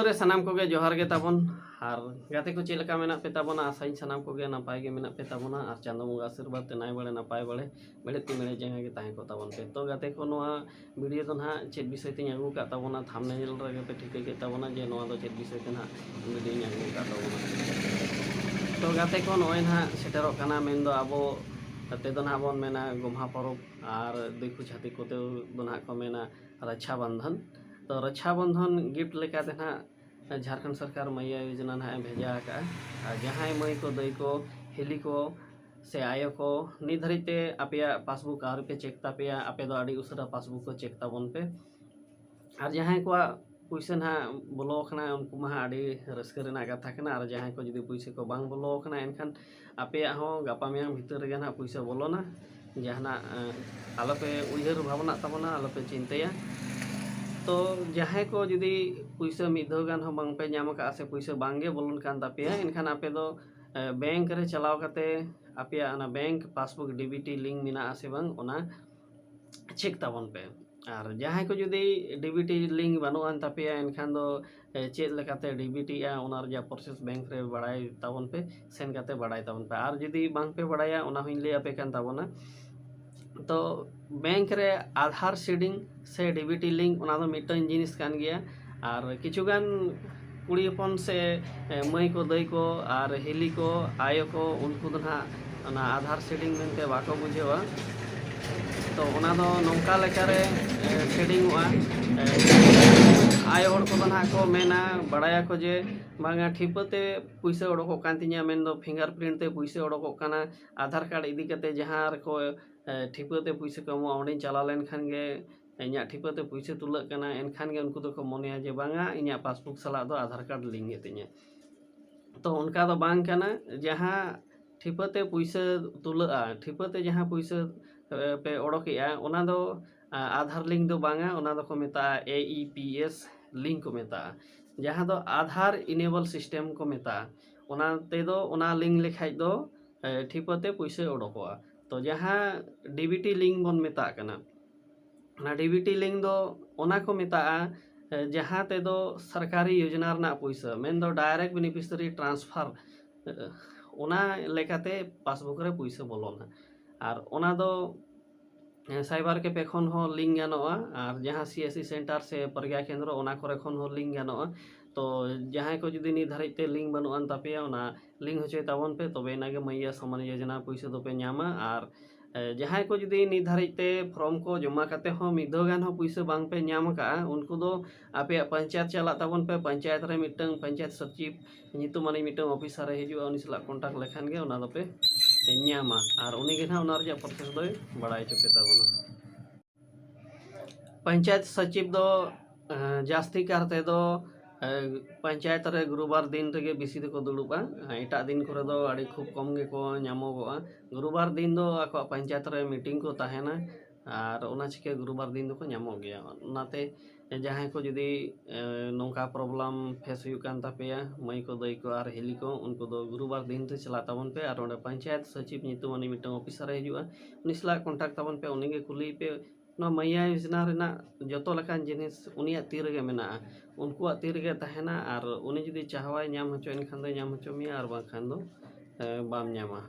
रे सनाम को गे जोहार गे ताबन आर गाते को चेक लेका मेना पे ताबना आसाई सनाम को गे नपाय गे मेना पे ताबना आर चांदो बंगा आशीर्वाद ते नाय बड़े नपाय बड़े मेड़े ती मेड़े जंगा गे ताहे को ताबन पे तो गाते को नोआ वीडियो तो ना चेक विषय ते आगू का ताबना थंबनेल रे पे ठीक के ताबना जे नोआ दो चेक विषय ते ना वीडियो आगू का ताबना तो गाते को नोय ना सेटेरो काना मेन दो आबो ते दो ना बोन मेना गोम्हा परब आर देखु छाती को ते दो ना को मेना रक्षा बंधन तो रक्षा बंधन गिफ्ट लेका ते ना झारखंड सरकार मैया योजना ना भेजा का जहाँ मई को दई को हिली को से आयो को नि धरीते आपे पासबुक आर पे चेक तापे आपे दो आड़ी उसरा पासबुक को चेक ताबन पे और जहाँ को पैसा ना बोलो खना उनको मा आड़ी रस्क रेना कथा कना और जहाँ को जुदी पैसा को बांग बोलो खना एनखान आपे हो गापा मेयां भीतर रे ना पैसा बोलोना जहाँ आलोपे उयहर भावना ताबना आलोपे चिंताया तो जहाँ को जुदी पैसा मिदो गान हो बांग पे नाम का से पैसा बांगे बोलन कान तापिया इनखान आपे दो बैंक रे चलाव कते आपे ना बैंक पासबुक डीबीटी लिंक मिना आसे बांग ओना चेक ताबन पे और जहाँ को जुदी डीबीटी लिंक बानुआन तापिया इनखान दो चेक लेकाते डीबीटी आ ओना रजा प्रोसेस बैंक रे बड़ाई ताबन पे सेन काते बड़ाई ताबन पे और जुदी बांग पे बड़ाया ओना हुइन ले आपे कान ताबना तो बैंक रे आधार सीडिंग से डीबीटी लिंक ओना दो मिटन जिनिस कान गया और किछुगान कुड़ी हपन से मई को दई को और हिली को आयो को उनको दो ना आधार सीडिंग मेनते बाको बुझेवा तो ओना दो नौका लेकारे सीडिंग हुआ आयो हड़ को ना को मेना बड़ाया को जे बांगा ठिपते पैसा ओडको कान तिया मेन दो फिंगरप्रिंट ते पैसा ओडको काना आधार कार्ड इदी कते जहां को ठिपते पैसा को ऑनलाइन चला लेन खान गे इन्या ठिपते पैसा तुल कना एनखान गे उनको तो मनेया जे बांगा इन्या पासबुक सला दो आधार कार्ड लिंक तिया तो उनका दो बांग कना जहां ठिपते पैसा तुलआ ठिपते जहां पैसा पे ओडकेया ओना दो आधार लिंक दो बांगा ओना दो को मेता AEPS लिंक को मेता जहां दो आधार इनेबल सिस्टम को मेता ओना ते दो ओना लिंक लेखाय दो ठिपते पैसा ओडकोआ तो जहाँ डीबीटी लिंक बन मेता कना ना डीबीटी लिंक दो ओना को मेता जहाँ ते दो सरकारी योजना रना पैसा मेन दो डायरेक्ट बेनिफिशियरी ट्रांसफर ओना लेकाते पासबुक रे पैसा बोलोना और ओना दो साइबर के पे खन हो लिंक गानोआ और जहाँ CSC सेंटर से प्रज्ञा केंद्र ओना करे खन हो लिंक गानोआ तो जहाँ को जुदी निर्धारित लिंक बनुआन तापिया ओना लिंक होचे ताबन पे तबे नागे मैया समान योजना पैसा दो पे नामा और जहाँ को जुदी निर्धारित फॉर्म को जमा करते हो मिदो गान हो पैसा बांग पे नाम का उनको दो आपे पंचायत चला ताबन पे पंचायत रे मिटंग पंचायत सचिव नितुमानी मिटंग ऑफिसर रे हिजुआ उनी सला कांटेक्ट लेखान गे ओना दो पे नामा और उनी गे ना ओना रजा प्रोसेस दो बड़ाई चुके ताबना पंचायत सचिव दो जास्ती करते दो पंचायत रे गुरुवार दिन रे बेसी को दुड़ुबा एटा दिन करे दो आड़ी खूब कम गे को नामोगोआ गुरुवार दिन दो आको पंचायत रे मीटिंग को ताहेना और ओना चिके गुरुवार दिन दो को नामो गया नाते जहाँ को जुदी नौका प्रॉब्लम फेस हुई कान तापेया मई को दई को और हिली को उनको दो गुरुवार दिन ते चला ताबन पे और ओंडे पंचायत सचिव नितुमानी मिटंग ऑफिसर हिजुआ उनी सला कांटेक्ट ताबन पे उनी गे कुली पे ना मैया योजना रेना जतो लकान जिनिस उनिया ती रेगे मेना उनको ती रेगे ताहेना और उनी जुदी चाहवाय नाम हचो एनखान दो नाम हचो मिया और बाखान दो बाम नामा।